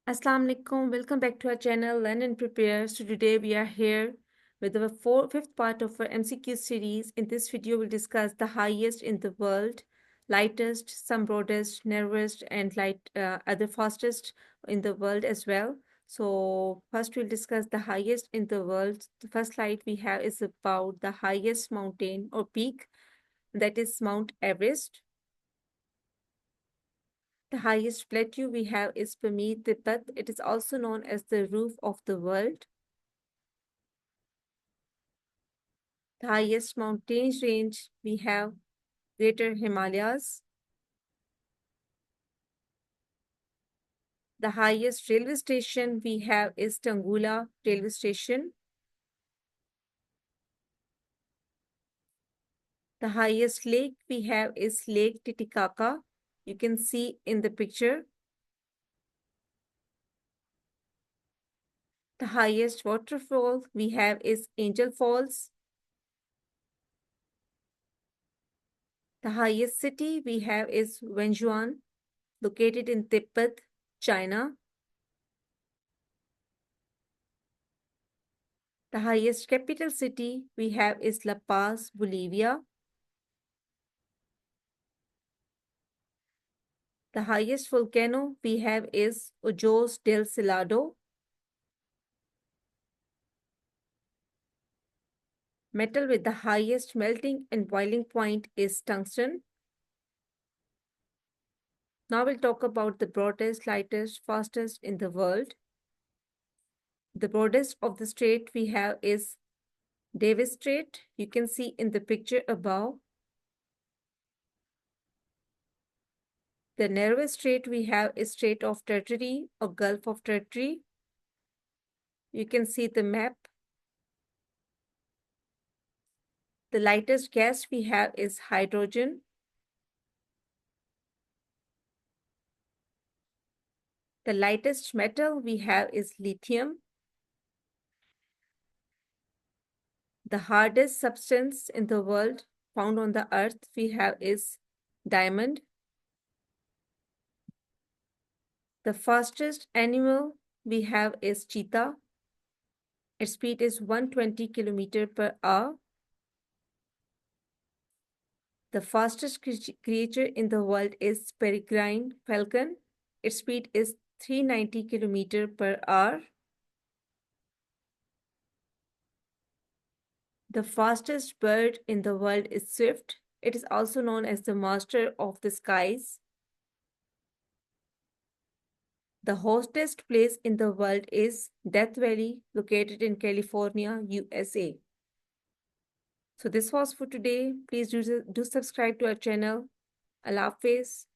Assalamu alaikum. Welcome back to our channel Learn and Prepare. So today we are here with our fifth part of our MCQ series. In this video, we'll discuss the highest in the world, lightest, some broadest, narrowest, and other fastest in the world as well. So first we'll discuss the highest in the world. The first slide we have is about the highest mountain or peak, that is Mount Everest. The highest plateau we have is Pamir, Tibet. It is also known as the roof of the world. The highest mountain range we have Greater Himalayas. The highest railway station we have is Tangula railway station. The highest lake we have is Lake Titicaca. You can see in the picture. The highest waterfall we have is Angel Falls. The highest city we have is Wenjuan, located in Tibet, China. The highest capital city we have is La Paz, Bolivia. The highest volcano we have is Ojos del Salado. Metal with the highest melting and boiling point is tungsten. Now we'll talk about the broadest, lightest, fastest in the world. The broadest of the strait we have is Davis Strait. You can see in the picture above. The narrowest strait we have is Strait of Tartary or Gulf of Tartary. You can see the map. The lightest gas we have is hydrogen. The lightest metal we have is lithium. The hardest substance in the world found on the earth we have is diamond. The fastest animal we have is cheetah. Its speed is 120 km per hour. The fastest creature in the world is peregrine falcon. Its speed is 390 km per hour. The fastest bird in the world is swift. It is also known as the master of the skies. The hottest place in the world is Death Valley, located in California, USA. So this was for today. Please do subscribe to our channel. Allah Hafiz.